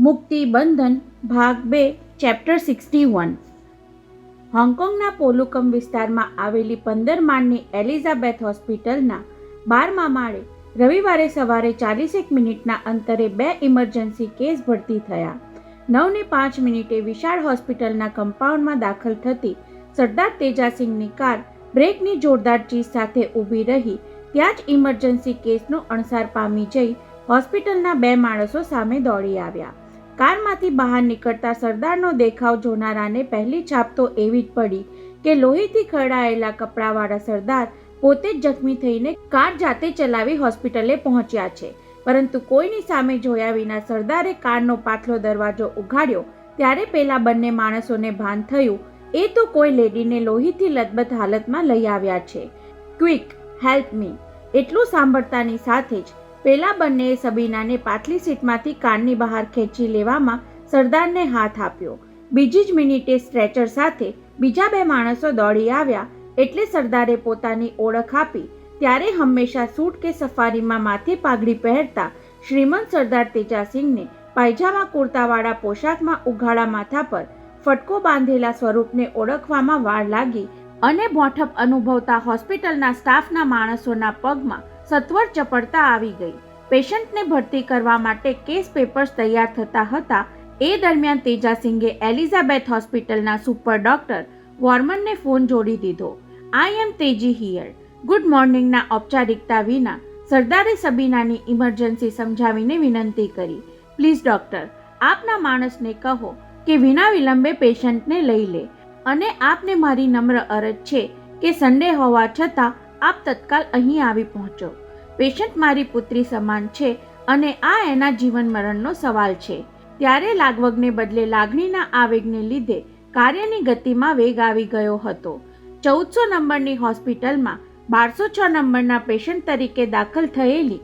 મુક્તિ બંધન ભાગ 2 ચેપ્ટર 61 હોંગકોંગના પોલુકમ વિસ્તારમાં આવેલી 15 માળની એલિઝાબેથ હોસ્પિટલના 12મા માળે રવિવારે સવારે 41 મિનિટના અંતરે 2 ઇમરજન્સી કેસ ભરતી થયા. 9:05 વિશાળ હોસ્પિટલના કમ્પાઉન્ડમાં દાખલ થતી સરદાર તેજાસિંહની કાર બ્રેકની જોરદાર ચીસ સાથે ઊભી રહી ત્યાં જ ઇમરજન્સી કેસનો અણસાર પામી જઈ હોસ્પિટલના 2 માણસો સામે દોડી આવ્યા. કારમાંથી બહાર નીકળતા સરદારનો દેખાવ જોનારાને પહેલી છાપ તો એવી જ પડી કે લોહીથી ખરડાયેલા કપડાવાળા સરદાર પોતે જ જખમી થઈને કાર જાતે ચલાવી હોસ્પિટલે પહોંચ્યા છે. પરંતુ કોઈની સામે જોયા વિના સરદારે કારનો પાછલો દરવાજો ઉઘાડ્યો ત્યારે પેલા બંને માણસોને ભાન થયું એ તો કોઈ લેડીને લોહીથી લથબથ હાલતમાં લઈ આવ્યા છે. ક્વિક, હેલ્પ મી એટલું સાંભળતાની સાથે જ પેલા બંનેએ સબીનાને પાછલી સીટમાંથી કારની બહાર ખેંચી લેવામાં સરદારને હાથ આપ્યો. બીજી જ મિનિટે સ્ટ્રેચર સાથે બીજા 2 માણસો દોડી આવ્યા એટલે સરદારે પોતાની ઓળખ આપી ત્યારે હંમેશા સૂટ કે સફારીમાં માથે પાઘડી પહેરતા શ્રીમંત સરદાર તેજાસિંહને પાયજામા કુર્તાવાળા પોશાકમાં ઉઘાડા માથા પર ફટકો બાંધેલા સ્વરૂપને ઓળખવામાં વાર લાગી અને મોઠપ અનુભવતા હોસ્પિટલના સ્ટાફના માણસોના પગમાં સત્વર ચપળતા આવી ગઈ. પેશન્ટને ભરતી કરવા માટે કેસ પેપર્સ તૈયાર થતા હતા એ દરમિયાન તેજાસિંહે એલિઝાબેથ હોસ્પિટલના સુપર ડોક્ટર વોર્મનને ફોન જોડી દીધો. આઈ એમ તેજી હિયર. ગુડ મોર્નિંગના ઔપચારિકતા વિના સરદારે સબીનાની ઇમરજન્સી સમજાવીને વિનંતી કરી. પ્લીઝ ડોક્ટર, આપના માણસને કહો કે વિના વિલંબે પેશન્ટને લઈ લે અને આપને મારી નમ્ર અરજ છે કે સન્ડે હોવા છતાં આપ તત્કાલ અહીં આવી પહોંચો. પેશન્ટ મારી પુત્રી સમાન છે અને આ એના જીવન મરણનો સવાલ છે. ત્યારે લાગવગને બદલે લાગણીના આવેગને લીધે કાર્યની ગતિમાં વેગ આવી ગયો હતો. 1400 નંબરની હોસ્પિટલમાં 1206 નંબરના પેશન્ટ તરીકે દાખલ થયેલી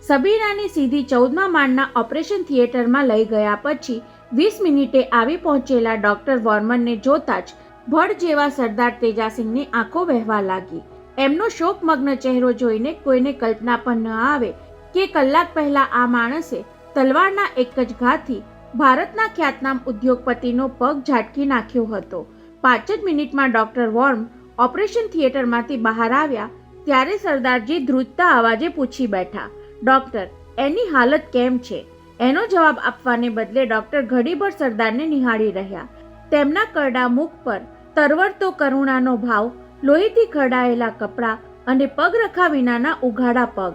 સબીનાની સીધી 14મા માળના ઓપરેશન થિયેટરમાં લઈ ગયા પછી 20 મિનિટે આવી પહોંચેલા ડોક્ટર વોર્મનને જોતા જ ભડ જેવા સરદાર તેજાસિંહની આંખો વહેવા લાગી. એમનો શોકમગ્ન ચહેરો જોઈને કોઈને કલ્પના પણ ન આવે કે કલાક પહેલા આ માણસે તલવારના એક જ ઘાથી ભારતના ખ્યાતનામ ઉદ્યોગપતિનો પગ ઝાટકી નાખ્યો હતો. 5 જ મિનિટમાં ડોક્ટર વોર્મ ઓપરેશન થિયેટરમાંથી બહાર આવ્યા ત્યારે સરદારજી ધ્રુજતા અવાજે પૂછી બેઠા, ડોક્ટર, એની હાલત કેમ છે? એનો જવાબ આપવાને બદલે ડોક્ટર ઘડીભર સરદારને નિહાળી રહ્યા. તેમના કરડા મુખ પર તરવરતો કરુણાનો ભાવ, લોહીથી ખરડાયેલા કપડાં અને પગરખા વિનાના ઉઘાડા પગ.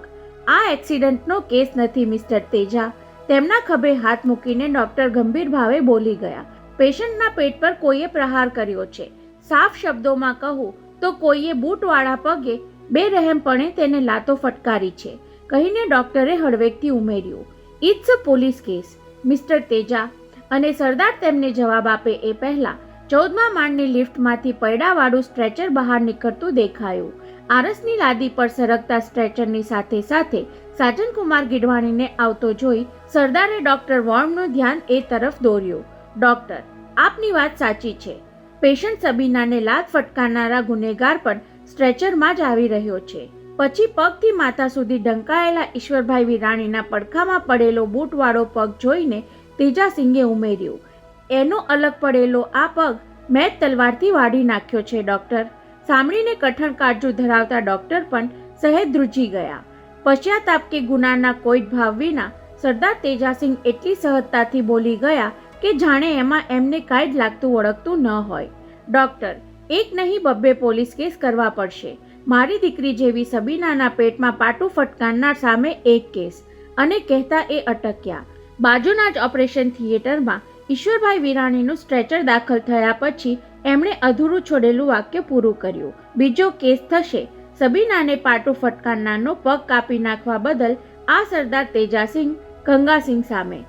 આ એક્સિડન્ટનો કેસ નથી મિસ્ટર તેજા. તેમના ખભે હાથ મૂકીને ડોક્ટર ગંભીર ભાવે બોલી ગયા. પેશન્ટના પેટ પર કોઈએ પ્રહાર કર્યો છે. સાફ શબ્દોમાં કહું તો કોઈએ બૂટવાળા પગે બેરહેમપણે તેને લાતો ફટકારી છે, કહીને ડોક્ટરે હળવેકથી ઉમેર્યું, it's a police case mister Teja. અને સરદાર તેમને જવાબ આપે એ પહેલા 14મા માળની લિફ્ટમાંથી પૈડાવાળું સ્ટ્રેચર બહાર નીકળતું દેખાયું. આરસની લાદી પર સરકતા સ્ટ્રેચરની સાથે સાથે સાજનકુમાર ગીડવાણીને આવતો જોઈ સરદારે ડોક્ટર વોર્મનું ધ્યાન એ તરફ દોર્યું. ડોક્ટર, આપની વાત સાચી છે. પેશન્ટ સબીનાને લાત ફટકારનારા ગુનેગાર પણ સ્ટ્રેચરમાં જ આવી રહ્યો છે. પછી પગથી માથા સુધી ઢંકાયેલા ઈશ્વરભાઈ વિરાણીના પડખામાં પડેલો બૂટવાળો પગ જોઈને તેજાસિંહે ઉમેર્યું, એનો અલગ પડેલો આ પગ મેં તલવારથી વાઢી નાખ્યો છે ડોક્ટર. સાંભળીને કઠણ કાળજું ધરાવતા ડોક્ટર પણ સહેજ ધ્રુજી ગયા. પશ્ચાતાપ કે ગુનાના કોઈ જ ભાવ વિના સરદાર તેજાસિંહ એટલી સહજતાથી બોલી ગયા કે જાણે એમાં એમને કાંઈ જ લાગતું ઓળખતું ન હોય. ડોક્ટર, એક નહીં 2 પોલીસ કેસ કરવા પડશે. મારી દીકરી જેવી સબીનાના પેટમાં પાટું ફટકારનાર સામે એક કેસ. અને કહેતા એ અટક્યા. બાજુના જ ઓપરેશન થિયેટરમાં ઈશ્વરભાઈ વિરાણીનું સ્ટ્રેચર દાખલ થયા પછી એમણે અધૂરું છોડેલું વાક્ય પૂરું કર્યું. બીજો કેસ થશે સબીનાને પાટું ફટકારનારનો પગ કાપી નાખવા બદલ આ સરદાર તેજાસિંહ ગંગાસિંહ સામે.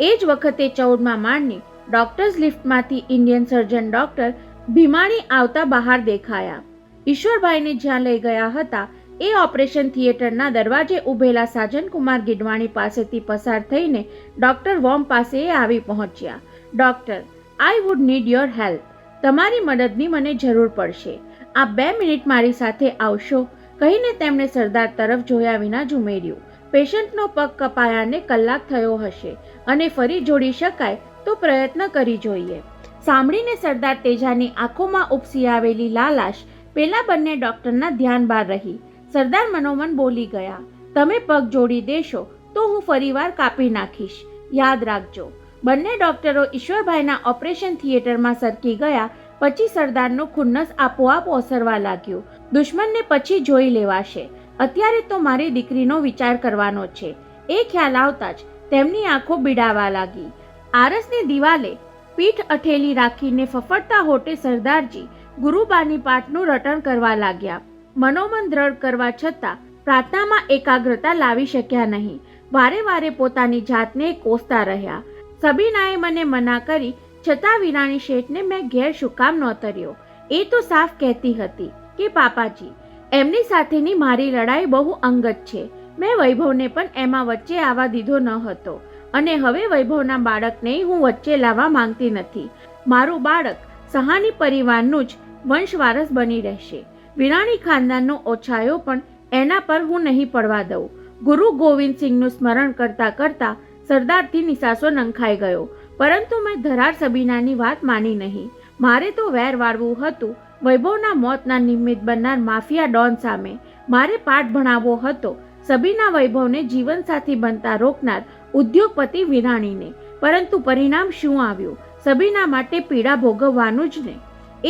એ જ વખતે 14મા માળની ડોક્ટર્સ લિફ્ટમાંથી ઇન્ડિયન સર્જન ડોક્ટર ભીમાણી આવતા બહાર દેખાયા. ઈશ્વરભાઈને જ્યાં લઈ ગયા હતા એ ઓપરેશન થિયેટરના દરવાજે ઊભેલા સાજનકુમાર ગીડવાણી પાસેથી પસાર થઈને ડોક્ટર વોર્મ પાસે આવી પહોંચ્યા. Doctor, I would need your help. તમારી મદદની મને જરૂર પડશે. આપ 2 મિનિટ મારી સાથે આવશો? કહીને તેમણે સરદાર તરફ જોયા વિના જ ઉમેર્યું. પેશન્ટનો પગ કપાયાને કલાક થયો હશે અને ફરી જોડી શકાય તો પ્રયત્ન કરી જોઈએ. સાંભળીને સરદાર તેજાની આંખોમાં ઉપસી આવેલી લાલાશ પેલા બંને ડોક્ટરના ધ્યાન બહાર રહી. સરદાર મનોમન બોલી ગયા, તમે પગ જોડી દેશો તો હું ફરીવાર કાપી નાખીશ, યાદ રાખજો. બંને ડોક્ટરો ઈશ્વરભાઈના ઓપરેશન થિયેટરમાં સરકી ગયા. પછી સરદારનો ખુન્નસ આપોઆપ ઓસરવા લાગ્યો. દુશ્મનને પછી જોઈ લેવાશે, અત્યારે તો મારી દીકરીનો વિચાર કરવાનો છે. એ ખ્યાલ આવતા જ તેમની આંખો બીડાવા લાગી. આરસની દિવાલે પીઠ અઠેલી રાખીને ફફડતા હોઠે સરદારજી ગુરુબાની પાઠનું રટણ કરવા લાગ્યા. મનોમન દ્રઢ કરવા છતાં પ્રાર્થનામાં એકાગ્રતા લાવી શક્યા નહીં. વારે વારે પોતાની જાતને કોસતા રહ્યા. સબીનાએ મને મના કરી છતાં વિરાણી શેઠને મેં ઘેર શું કામ નોતર્યો. એ તો સાફ કહેતી હતી કે પાપાજી, એમની સાથેની મારી લડાઈ બહુ અંગત છે. મેં વૈભવને પણ એમાં વચ્ચે આવવા દીધો ન હતો અને હવે વૈભવના બાળકને હું વચ્ચે લાવવા માંગતી નથી. મારું બાળક સહાની પરિવારનું જ વંશવારસ બની રહેશે. વિરાણી ખાનદાનનો ઓછાયો પણ એના પર હું નહીં પડવા દઉં. ગુરુ ગોવિંદસિંહનું સ્મરણ કરતા કરતા સરદારથી નિસાસો નંખાઈ ગયો. પરંતુ મેં ધરાર સબીનાની વાત માની નહીં. મારે તો વેર વાળવું હતું. વૈભવના મોતના નિમિત્ત બનનાર માફિયા ડોન સામે મારે પાઠ ભણાવવો હતો. સબીના વૈભવને જીવનસાથી બનતા રોકનાર ઉદ્યોગપતિ વિરાણીને. પરંતુ પરિણામ શું આવ્યું? સબીના માટે પીડા ભોગવવાનું જ ને.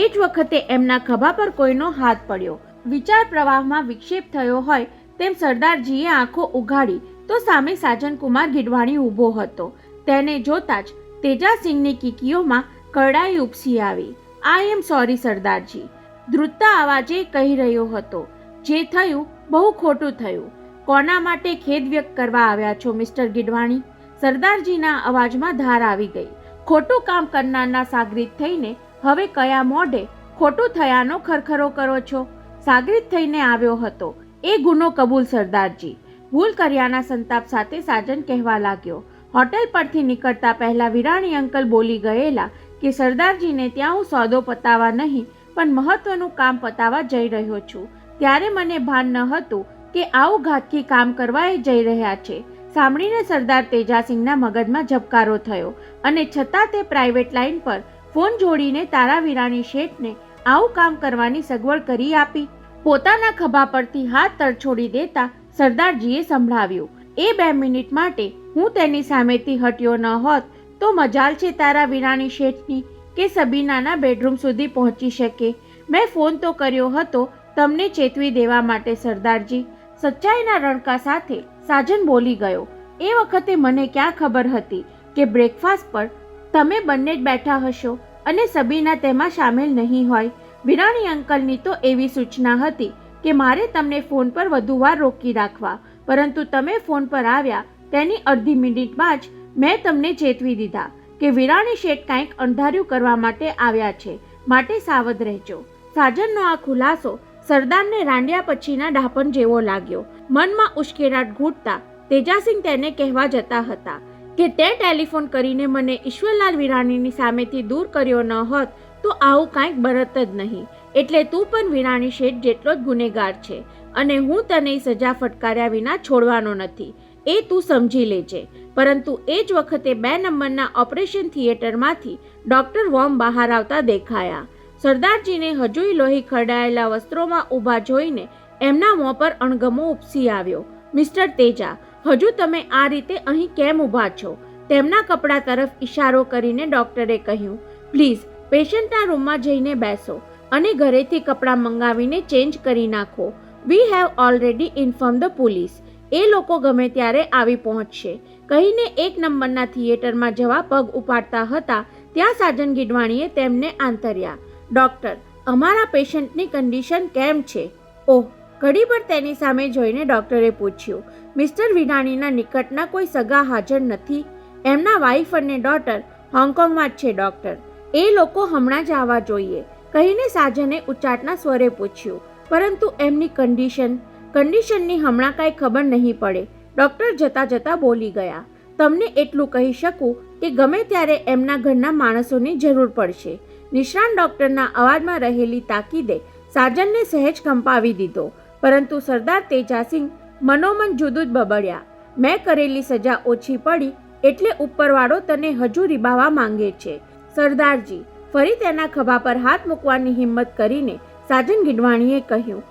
એ જ વખતે એમના ખભા પર કોઈનો હાથ પડ્યો. વિચાર પ્રવાહમાં વિક્ષેપ થયો હોય તેમ સરદારજીએ આંખો ઉઘાડી તો સામે સાજનકુમાર ગીડવાણી ઊભો હતો. તેને જોતા જ તેજાસિંહની કીકીઓમાં કરડાઈ ઉપસી આવી. આઈ એમ સોરી સરદારજી, ધ્રુજતા અવાજે કહી રહ્યો હતો. જે થયું બહુ ખોટું થયું. કોના માટે ખેદ વ્યક્ત કરવા આવ્યા છો મિસ્ટર ગીડવાણી? સરદારજીના અવાજમાં ધાર આવી ગઈ. ખોટું કામ કરનારના સાગરીત થઈને હવે કયા મોઢે ખોટું થયાનો ખરખરો કરો છો? સાગરીત થઈને આવ્યો હતો એ ગુનો કબૂલ સરદારજી. ભૂલ કર્યાના સંતાપ સાથે સાજન કહેવા લાગ્યો. હોટેલ પરથી નીકળતા પહેલા વિરાણી અંકલ બોલી ગયેલા કે સરદારજીને ત્યાં હું સોદો પતાવવા નહીં પણ મહત્વનું કામ પતાવવા જઈ રહ્યો છું. ત્યારે મને ભાન ન હતું કે આવું ઘાતકી કામ કરવા એ જઈ રહ્યા છે. સાંભળીને સરદાર તેજાસિંહના મગજમાં ઝબકારો થયો અને છતાં તે પ્રાઇવેટ લાઇન પર ફોન જોડીને તારા વિરાણી શેઠને આવું કામ કરવાની સગવડ કરી આપી. પોતાના ખભા પરથી હાથ તરછોડી દેતા સરદારજીએ સંભળાવ્યું, એ 2 મિનિટ માટે હું તેની સામેથી હટ્યો ન હોત તો મજાલ છે તારા વિરાણી શેઠની કે સબીનાના બેડરૂમ સુધી પહોંચી શકે. મેં ફોન તો કર્યો હતો તમને ચેતવી દેવા માટે સરદારજી. સચ્ચાઈના રણકા સાથે સાજન બોલી ગયો. એ વખતે મને ક્યાં ખબર હતી કે બ્રેકફાસ્ટ પર તમે બંને જ બેઠા હશો અને સબીના તેમાં સામેલ નહીં હોય. વિરાણી અંકલની તો એવી સૂચના હતી કે મારે તમને ફોન પર વધુ વાર રોકી રાખવા, પરંતુ તમે ફોન પર આવ્યા તેની અડધી મિનિટમાં જ મેં તમને ચેતવી દીધા કે વિરાણી શેઠ કંઈક અંધાર્યું કરવા માટે આવ્યા છે, માટે સાવધ રહેજો. સાજનનો આ ખુલાસો સરદારને રાંડ્યા પછીના ડાપણ જેવો લાગ્યો. મનમાં ઉશ્કેરાટ ઘૂંટતા તેજાસિંહ તેને કહેવા જતા હતા કે તે ટેલિફોન કરીને મને ઈશ્વરલાલ વિરાણીની સામેથી દૂર કર્યો ન હોત તો આવું કાંઈક બરત જ નહીં. એટલે તું પણ વિરાણી શેઠ જેટલો જ ગુનેગાર છે અને હું તને સજા ફટકાર્યા વિના છોડવાનો નથી, એ તું સમજી લેજે. પરંતુ એ જ વખતે 2 નંબરના ઓપરેશન થિયેટરમાંથી ડોક્ટર વોમ બહાર આવતા દેખાયા. સરદારજીને હજુય લોહી ખરડાયેલા વસ્ત્રોમાં ઊભા જોઈને એમના મોં પર અણગમો ઉપસી આવ્યો. મિસ્ટર તેજા, હજુ તમે આ રીતે અહીં કેમ ઊભા છો? તેમના કપડા તરફ ઈશારો કરીને ડોક્ટરે કહ્યું, પ્લીઝ પેશન્ટના રૂમમાં જઈને બેસો અને ઘરેથી કપડાં મંગાવીને ચેન્જ કરી નાખો. We have already inform the police. એ લોકો ગમે ત્યારે આવી પહોંચશે. કહીને 1 નંબરના થિયેટરમાં જવા પગ ઉપાડતા હતા ત્યાં સાજન ગીડવાણીએ તેમને આંતર્યા. ડોક્ટર, અમારા પેશન્ટની કન્ડિશન કેમ છે? ઓહ, ઘડીભર તેની સામે જોઈને ડોક્ટરે પૂછ્યું, મિસ્ટર વિરાણીના નિકટના કોઈ સગા હાજર નથી? એમના વાઇફ અને ડોટર હોંગકોંગમાં જ છે ડોક્ટર. એ લોકો હમણાં જ આવવા જોઈએ. કહીને સાજને ઉચાટના સ્વરે પૂછ્યું, પરંતુ એમની કન્ડિશનની હમણાં કાંઈ ખબર નહીં પડે. ડોક્ટર જતા જતા બોલી ગયા, તમને એટલું કહી શકું કે ગમે ત્યારે એમના ઘરના માણસોની જરૂર પડશે. નિષ્ણાત ડોક્ટરના અવાજમાં રહેલી તાકીદે સાજનને સહેજ કંપાવી દીધો. પરંતુ સરદાર તેજાસિંહ મનોમન જુદું જ બબડ્યા. મેં કરેલી સજા ઓછી પડી એટલે ઉપરવાળો તને હજુ રીબાવા માંગે છે. સરદારજી, ફરી તેના ખભા પર હાથ મૂકવાની હિંમત કરીને સાજન ગીડવાણીએ કહ્યું,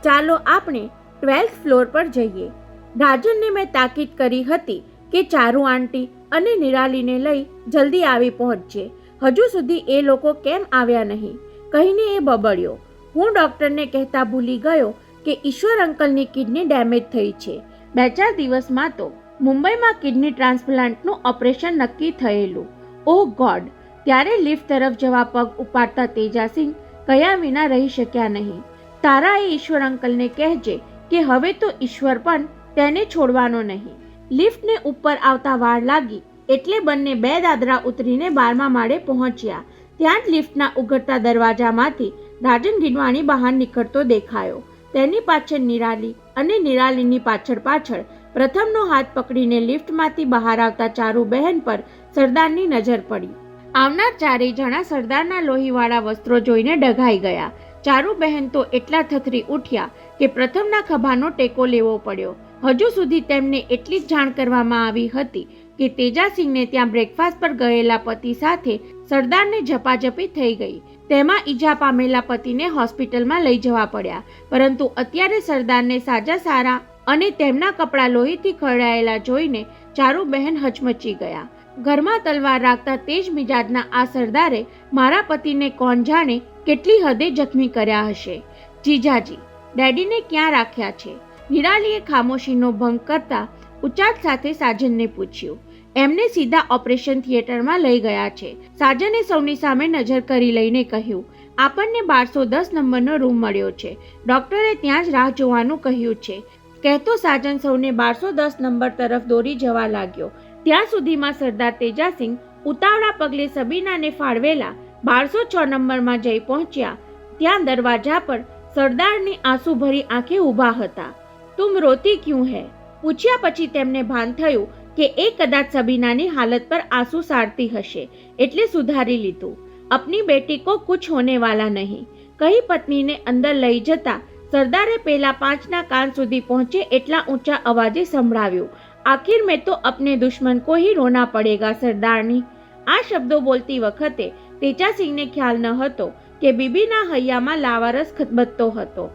ચાલો આપણે 12th ફ્લોર પર જઈએ. રાજનને મેં તાકીદ કરી હતી કે ચારુ આંટી અને નિરાલીને લઈ જલ્દી આવી પહોંચજે. હજુ સુધી એ લોકો કેમ આવ્યા નહીં કહીને એ બબડ્યો. હું ડૉક્ટરને કહેતા ભૂલી ગયો કે ઈશ્વર અંકલની કિડની ડેમેજ થઈ છે. 2-4 દિવસમાં તો મુંબઈમાં કિડની ટ્રાન્સપ્લાન્ટનું ઓપરેશન નક્કી થયેલું. ઓહ ગોડ! ત્યારે લિફ્ટ તરફ જવા પગ ઉપાડતા તેજાસિંહ કયા વિના રહી શક્યા નહીં. તારા એ ઈશ્વર અંકલને કહેજે કે હવે તો ઈશ્વર પણ તેને છોડવાનો નહીં. લિફ્ટને ઉપર આવતા વાર લાગી એટલે બંને 2 દાદરા ઉતરીને 12મા માળે પહોંચ્યા. ત્યાં જ લિફ્ટના ઉઘડતા દરવાજામાંથી રાજન ગીડવાણી બહાર નીકળતો દેખાયો. તેની પાછળ નિરાલી અને નિરાલીની પાછળ પ્રથમનો હાથ પકડીને લિફ્ટમાંથી બહાર આવતા ચારુબહેન પર સરદારની નજર પડી. આવનાર 4 જણા સરદારના લોહીવાળા વસ્ત્રો જોઈને ડઘાઈ ગયા. ચારુબહેન તો એટલા થથરી ઉઠ્યા કે પ્રથમના ખભાનો ટેકો લેવો પડ્યો. હજુ સુધી તેમને એટલી જ જાણ કરવામાં આવી હતી કે તેજાસિંહને ત્યાં બ્રેકફાસ્ટ પર ગયેલા પતિ સાથે સરદારને ઝપાઝપી થઈ ગઈ. તેમાં ઈજા પામેલા પતિને હોસ્પિટલમાં લઈ જવા પડ્યા. પરંતુ અત્યારે સરદારને સાજા સારા અને તેમના કપડાં લોહીથી ખરડાયેલા જોઈને ચારુબહેન હચમચી ગયા. ઘરમાં તલવાર રાખતા તેજ મિજાજના આ સરદારે મારા પતિને કોણ જાણે કેટલી હદે જખમી કર્યા હશે. જીજાજી, ડેડીને ક્યાં રાખ્યા છે? નિરાલીએ ખામોશીનો ભંગ કરતા ઉચાટ સાથે સાજનને પૂછ્યું. એમને સીધા ઓપરેશન થિયેટરમાં લઈ ગયા છે. સાજને સૌની સામે નજર કરી લઈને કહ્યું, આપણને 1210 નંબરનો રૂમ મળ્યો છે. ડૉક્ટરે ત્યાં જ રાહ જોવાનું કહ્યું છે. કહેતો સાજન સૌને 1210 નંબર તરફ દોરી જવા લાગ્યો. ત્યાં સુધીમાં સરદાર તેજાસિંહ ઉતાવળા પગલે સબીનાને ફાળવેલા 1206 નંબરમાં જઈ પહોંચ્યા. ત્યાં દરવાજા પર સરદારની આંસુભરી આંખે ઊભા હતા. તુમ રોતી ક્યું હૈ? પૂછ્યા પછી તેમને ભાન થયું કે એ કદાચ સબીનાની હાલત પર આંસુ સારતી હશે એટલે સુધારી લીધું. અપની બેટી કો કુછ હોને વાલા નહીં કહી પત્નીને અંદર લઈ જતા સરદારે પેલા 5ના કાન સુધી પહોંચે એટલા ઊંચા અવાજે સંભળાવ્યું, આખિર મેં તો અપને દુશ્મન કો હી રોના પડેગા સરદારની. આ શબ્દો બોલતી વખતે તેજાસિંહને ખ્યાલ ન હતો કે બીબીના હૈયામાં લાવારસ ખદબદતો હતો.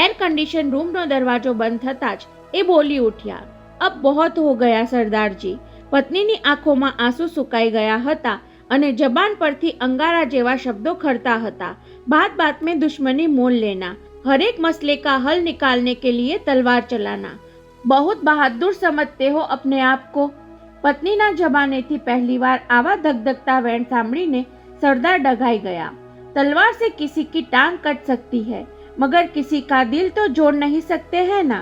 એર કન્ડિશન રૂમનો દરવાજો બંધ થતાં જ એ બોલી ઉઠ્યા, અબ બહોત હો ગયા સરદારજી. પત્નીની આંખોમાં આંસુ સુકાઈ ગયા હતા અને જબાન પરથી અંગારા જેવા શબ્દો ખરતા હતા. બાત બાત મેં દુશ્મની મોલ લેના, હરેક મસલે કા હલ નિકાલને કે લીએ તલવાર ચલાના, બહુત બહાદુર સમજતે હો અપને આપ કો. પત્નીના જબાનેથી પહેલીવાર આવા ધગધગતા વેણ સાંભળીને સરદાર ડઘાઈ ગયા. તલવાર સે કિસી કી ટાંગ કટ सकती है मगर किसी का दिल तो जोड़ नहीं सकते हैं ना.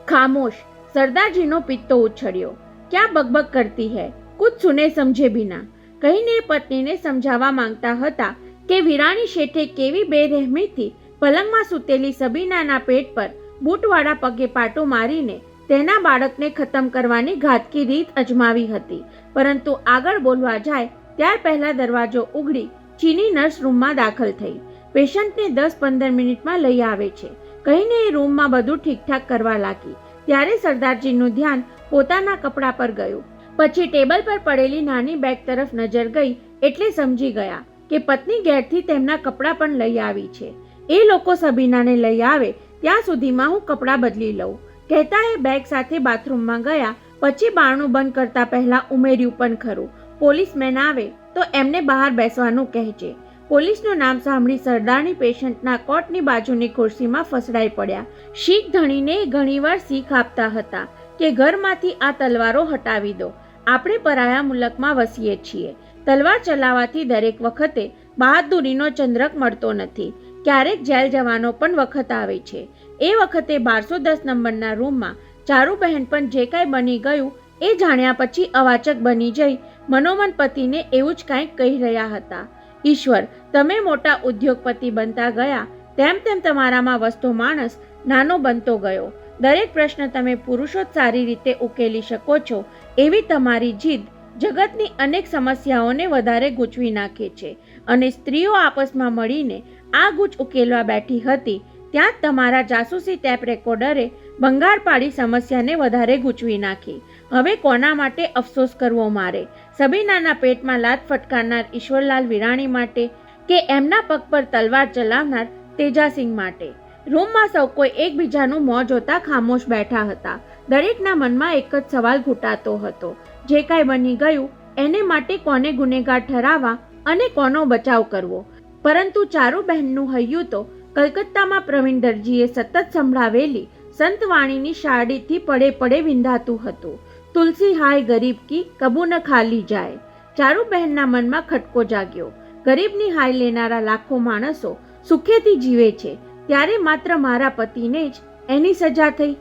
खामोश. सरदारजीનો પિત્તો ઉછળ્યો. ક્યાં બકબક કરતી હૈ, કુછ સુને સમજે બિના કહીને પત્નીને સમજાવવા માંગતા હતા કે વિરાણી શેઠે કેવી બેરહેમીથી પલંગમાં સૂતેલી સબીનાના પેટ પર બૂટવાળા પગે પાટો મારીને તેના બાળકને ખતમ કરવાની ઘાતકી રીત અજમાવી હતી. પરંતુ આગળ બોલવા જાય ત્યાર પહેલા દરવાજો ઉઘડી ચીની નર્સ રૂમમાં દાખલ થઈ. પેશન્ટને 10-15 મિનિટમાં લઈ આવે છે કહીને એ રૂમમાં બધું ઠીકઠાક કરવા લાગી. ત્યારે સરદારજીનું ધ્યાન પોતાના કપડા પર ગયું. પછી ટેબલ પર પડેલી નાની બેગ તરફ નજર ગઈ એટલે સમજી ગયા કે પત્ની ઘેરથી તેમના કપડાં પણ લઈ આવી છે. એ લોકો સબીનાને લઈ આવે ત્યાં સુધીમાં હું કપડાં બદલી લઉં કહેતા એ બેગ સાથે બાથરૂમમાં ગયા. પછી બારણું બંધ કરતા પહેલા ઉમેર્યું પણ ખરું, પોલીસમેન આવે તો એમને બહાર બેસવાનું કહેજે. પોલીસનું નામ સાંભળી સરદારની પેશન્ટના કોટની બાજુની ખુરશીમાં ફસડાઈ પડ્યા. શીખ ધણીને ઘણીવાર શીખ આપતા હતા કે ઘરમાંથી આ તલવારો હટાવી દો, આપણે પરાયા મુલકમાં વસીએ છીએ. તલવાર ચલાવવાથી દરેક વખતે બહાદુરીનો ચંદ્રક મળતો નથી, ક્યારેક જેલ જવાનો પણ વખત આવે છે. એ વખતે 1210 નંબરના રૂમમાં ચારુબહેન પણ જે કાંઈ બની ગયું એ જાણ્યા પછી અવાચક બની જઈ મનોમન પતિને એવું જ કાંઈક કહી રહ્યા હતા. ઈશ્વર, તમે મોટા ઉદ્યોગપતિ બનતા ગયા તેમ તેમ તમારામાં વસતો માણસ નાનો બનતો ગયો. દરેક પ્રશ્ન તમે પુરુષો જ સારી રીતે ઉકેલી શકો છો એવી તમારી જીદ જગતની અનેક સમસ્યાઓને વધારે ગૂંચવી નાખે છે. અને સ્ત્રીઓ આપસમાં મળીને આ ગૂંચ ઉકેલવા બેઠી હતી ત્યાં જ તમારા જાસૂસી ટેપ રેકોર્ડરે ભંગાર પાડી સમસ્યાને વધારે ગૂંચવી નાખી. હવે કોના માટે અફસોસ કરવો મારે? સબીનાના પેટમાં લાત ફટકારનાર ઈશ્વરલાલ વિરાણી માટે કે એમના પગ પર તલવાર ચલાવનાર તેજાસિંહ માટે? રૂમમાં સૌ કોઈ એકબીજાનું મોં જોતા ખામોશ બેઠા હતા. દરેકના મનમાં એક જ સવાલ ઘૂંટાતો હતો, જે કાંઈ બની ગયું એને માટે કોને ગુનેગાર ઠરાવવા અને કોનો બચાવ કરવો? પરંતુ ચારુબહેનનું હૈયું તો કલકત્તામાં પ્રવીણ દરજીએ સતત સંભળાવેલી સંતવાણીની શાળીથી પડે પડે વિંધાતું હતું. તુલસી હાય ગરીબ કી કબૂ ન ખાલી જાય. ચારુબહેનના મનમાં ખટકો જાગ્યો. ગરીબની હાય લેનારા લાખો માણસો સુખેથી જીવે છે, ત્યારે માત્ર મારા પતિને જ એની સજા થઈ.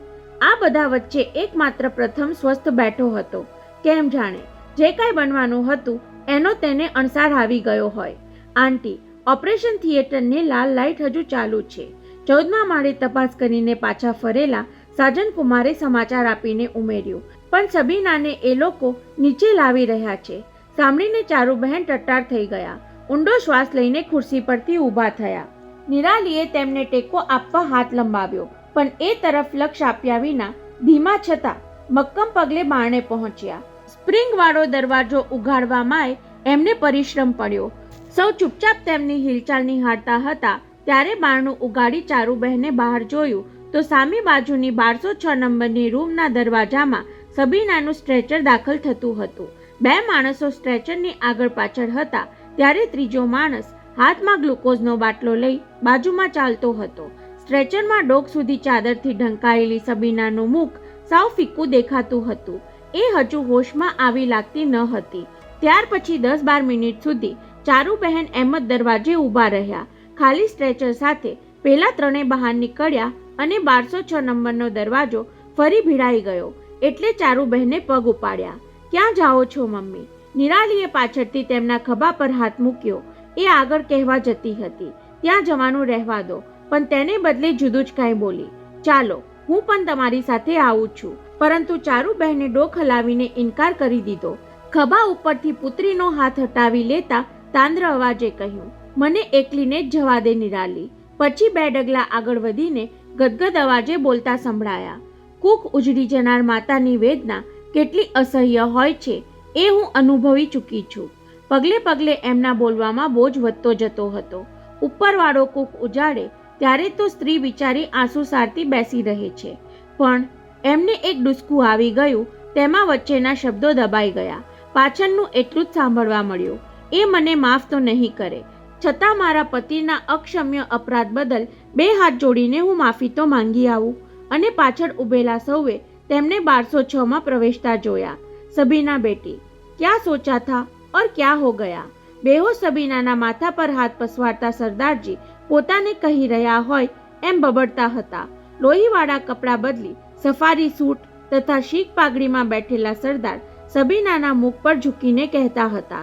આ બધા વચ્ચે એકમાત્ર પ્રથમ સ્વસ્થ બેઠો હતો. કેમ જાણે જે કાંઈ બનવાનું હતું એનો તેને અણસાર આવી ગયો હોય. આંટી, ઓપરેશન થિયેટરની લાલ લાઇટ હજુ ચાલુ છે. 14મા માળે તપાસ કરીને પાછા ફરેલા સાજનકુમારે સમાચાર આપીને ઉમેર્યું, પણ સબીનાને એ લોકો નીચે લાવી રહ્યા છે. સાંભળીને ચારુબહેન ટટ્ટાર થઈ ગયા. ઊંડો શ્વાસ લઈને ખુરશી પરથી ઊભા થયા. નિરાલીએ તેમને ટેકો આપવા હાથ લંબાવ્યો, પણ એ તરફ લક્ષ આપ્યા વિના ધીમા છતાં મક્કમ પગલે બારણે પહોંચ્યા. સ્પ્રિંગવાળો દરવાજો ઉઘાડવામાં એમને પરિશ્રમ પડ્યો. સૌ ચૂપચાપ તેમની હિલચાલ નિહાળતા હતા. ત્યારે બારણું ઉગાડી ચારુબહેને બહાર જોયું તો સામી બાજુની 1206 નંબરની રૂમના દરવાજામાં સબીનાનું સ્ટ્રેચર દાખલ થતું હતું. 2 માણસો સ્ટ્રેચરની આગળ પાછળ હતા. ત્યારે ત્રીજો માણસ હાથમાં ગ્લુકોઝનો બાટલો લઈ બાજુમાં ચાલતો હતો. સ્ટ્રેચરમાં ડોક સુધી ચાદરથી ઢંકાયેલી સબીનાનું મુખ સાવ ફીક્કું દેખાતું હતું. એ હજુ હોશમાં આવી લાગતી ન હતી. ત્યાર પછી 10-12 મિનિટ સુધી ચારુબહેન એમ જ દરવાજે ઊભા રહ્યા. ખાલી સ્ટ્રેચર સાથે પેલા ત્રણે બહાર નીકળ્યા અને 1206 નંબરનો દરવાજો ફરી ભીડાઈ ગયો. એટલે ચારુબહેને પગ ઉપાડ્યા. ક્યાં જાઓ છો મમ્મી? નિરાલીએ પાછળથી તેમના ખભા પર હાથ મૂક્યો. એ આગળ કહેવા જતી હતી, ત્યાં જવાનું રહેવા દો, પણ તેને બદલે જુદું જ કાંઈ બોલી. ચાલો, હું પણ તમારી સાથે આવું છું. પરંતુ ચારુબહેને ડોક હલાવીને ઇનકાર કરી દીધો. ખભા ઉપરથી પુત્રીનો હાથ હટાવી લેતા તાંદ્ર અવાજે કહ્યું, મને એકલીને જ જવા દે નિરાલી. પછી 2 ડગલા આગળ વધીને ગદગદ અવાજે બોલતા સંભળાયા, કૂખ ઉજળી જનાર માતાની વેદના કેટલી અસહ્ય હોય છે એ હું અનુભવી ચૂકી છું. પગલે પગલે એમના બોલવામાં બોજ વધતો જતો હતો. ઉપરવાળો કૂખ ઉજાડે ત્યારે તો સ્ત્રી બિચારી આંસુ સારતી બેસી રહે છે, પણ એમને એક ડૂસકું આવી ગયું. તેમાં વચ્ચેના શબ્દો દબાઈ ગયા. પાછળનું એટલું જ સાંભળવા મળ્યું, એ મને માફ તો નહીં કરે, છતાં મારા પતિના અક્ષમ્ય અપરાધ બદલ 2 હાથ જોડીને હું માફી તો માંગી આવું. અને પાછળ ઊભેલા સૌએ તેમને 1206માં પ્રવેશતા જોયા. સબીના બેટી, ક્યાં સોચા થા और क्या हो गया? બેહોશ સબીનાના માથા પર હાથ પસવારતા સરદારજી પોતાને કહી રહ્યા હોય એમ બબડતા હતા. લોહીવાળા કપડાં બદલી સફારી સૂટ તથા શીખ પાઘડીમાં બેઠેલા સરદાર સબીનાના મુખ પર ઝૂકીને કહેતા હતા,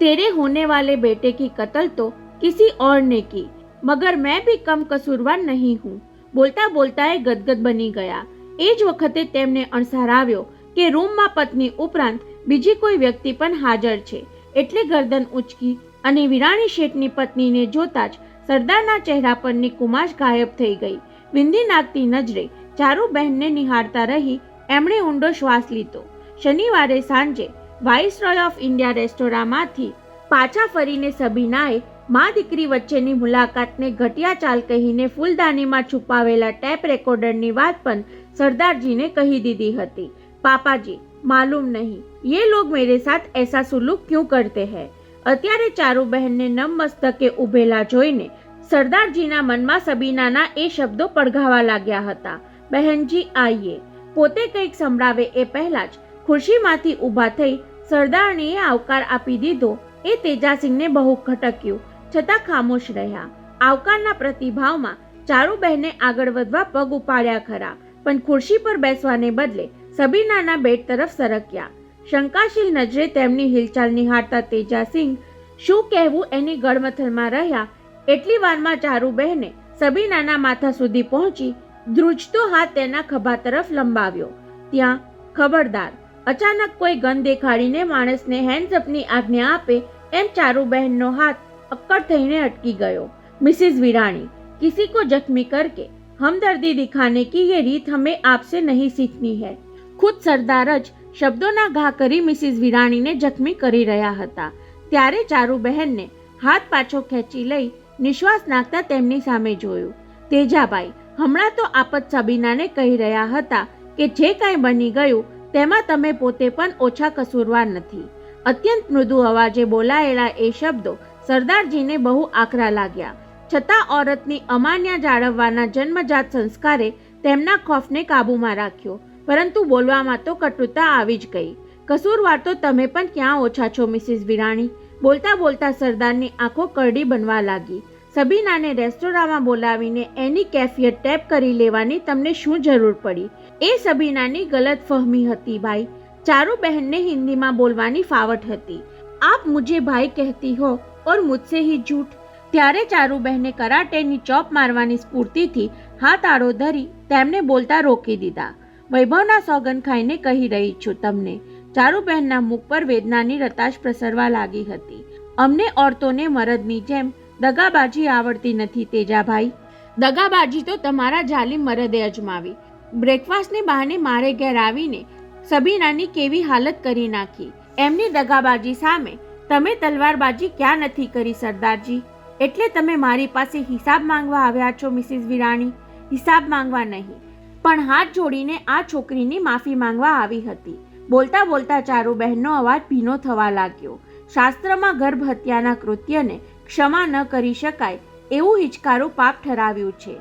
तेरे होने वाले बेटे की कत्ल तो किसी और ने की, मगर मैं भी कम कसूरवार नहीं हूँ. બોલતા બોલતા એ ગદગદ બની ગયા. એ જ વખતે તેમને અણસાર આવ્યો કે રૂમમાં પત્ની ઉપરાંત બીજી કોઈ વ્યક્તિ પણ હાજર છે. એટલે ગરદન ઉંચકી અને વિરાણી શેઠની પત્નીને જોતા જ સરદારના ચહેરા પરની કુમાશ ગાયબ થઈ ગઈ. વિંધી નાખતી નજરે ચારુબહેનને નિહાળતા રહી એમણે ઊંડો શ્વાસ લીધો. શનિવારે સાંજે વાઇસરોય ઓફ ઇન્ડિયા રેસ્ટોરાંમાંથી પાછા ફરીને સબીનાએ મા દીકરી વચ્ચેની મુલાકાતને ઘટિયા ચાલ કહીને ફૂલદાનીમાં છુપાવેલા ટેપ રેકોર્ડરની વાત પણ સરદારજીને કહી દીધી હતી. પાપાજી, मालूम नहीं ये लोग मेरे साथ ऐसा सुलूक क्यों करते हैं. અત્યારે ચારુબહેનને નમ મસ્તકે ઊભેલા જોઈને સરદારજીના મનમાં સબીનાના એ શબ્દો પડઘાવા લાગ્યા હતા. બહેનજી આઈએ. પોતે કંઈક સંભળાવે એ પહેલા જ ખુરશીમાંથી ઊભા થઈ સરદારણીએ આવકાર આપી દીધો. એ તેજાસિંહને બહુ ખટક્યું, છતાં ખામોશ રહ્યા. આવકારના પ્રતિભાવમાં ચારુબહેને આગળ વધવા પગ ઉપાડ્યા ખરા, પણ ખુરશી પર બેસવાને બદલે સબીનાના બેડ તરફ સરક્યા. શંકાશીલ નજરે તેમની હિલચાલ નિહાળતા તેજાસિંહ શું કહેવું એની ગળમથલમાં રહ્યા. એટલી વારમાં ચારુબહેને સબીનાના માથા સુધી પહોંચી ધ્રુજતો હાથ તેના ખભા તરફ લંબાવ્યો. ત્યાં ખબરદાર, અચાનક કોઈ ગન દેખાડીને માણસને હેન્ડ્સઅપની આજ્ઞા આપે એમ ચારુબહેનનો હાથ અક્કડ થઈને અટકી ગયો. મિસિસ વિરાણી, किसी को जख्मी करके हमदर्दी दिखाने की ये रीत हमें आपसे नहीं सीखनी है। ખુદ સરદાર જ શબ્દોના ઘા કરી મિસિસ વિરાણીને જખમી કરી રહ્યા હતા ત્યારે ચારુબહેનને હાથ પાછો ખેંચી લઈ નિશ્વાસ નાખતા તેમની સામે જોયું. તેજાભાઈ હમણાં તો આપત સબીનાને કહી રહ્યા હતા કે જે કાંઈ બની ગયું તેમાં તમે પોતે પણ ઓછા કસૂરવાર નથી. અત્યંત મૃદુ અવાજે બોલાયેલા એ શબ્દો સરદારજીને બહુ આકરા લાગ્યા. છતાં ઓરતની અમાન્યા જાળવવાના જન્મજાત સંસ્કારે તેમના ખોફને કાબૂમાં રાખ્યો, પરંતુ બોલવામાં તો કટુતા આવી જ ગઈ. કસૂરવાર તો તમે પણ ક્યાં ઓછા છો મિસિસ વિરાણી. બોલતા બોલતા સરદારની આંખો કરડી બનવા લાગી. સબીનાને રેસ્ટોરાંમાં બોલાવીને એની કેફિયત ટેપ કરી લેવાની તમને શું જરૂર પડી? એ સબીનાની ગલત ફહમી હતી ભાઈ. ચારુબહેનને હિન્દીમાં બોલવાની ફાવટ હતી. આપ મુझे ભાઈ કહેતી હો और मुझसे ही झूठ. ત્યારે ચારુબહેને કરાટેની ચોપ મારવાની સ્ફૂર્તિથી હાથ આડો ધરી તેમને બોલતા રોકી દીધા. વૈભવના સોગન ખાઈને કહી રહી છું તમને. ચારુબહેનના મુખ પર વેદનાની રતાશ પ્રસરવા લાગી હતી. અમને ઓરતોને મરદની જેમ દગાબાજી આવડતી નથી તેજાભાઈ. દગાબાજી તો તમારા જાલિમ મરદે અજમાવી. બ્રેકફાસ્ટને બહાને મારે ઘેર આવીને સબીનાની કેવી હાલત કરી નાખી. એમની દગાબાજી સામે તમે તલવારબાજી ક્યાં નથી કરી સરદારજી? એટલે તમે મારી પાસે હિસાબ માંગવા આવ્યા છો મિસિસ વિરાણી? હિસાબ માંગવા નહીં, પણ હાથ જોડીને આ છોકરીની માફી માંગવા આવી હતી. બોલતા બોલતા ચારુબહેનનો અવાજ ભીનો થવા લાગ્યો. શાસ્ત્રમાં ગર્ભ હત્યાના કૃત્યને ક્ષમા ન કરી શકાય એવું હિચકારું પાપ ઠરાવ્યું છે.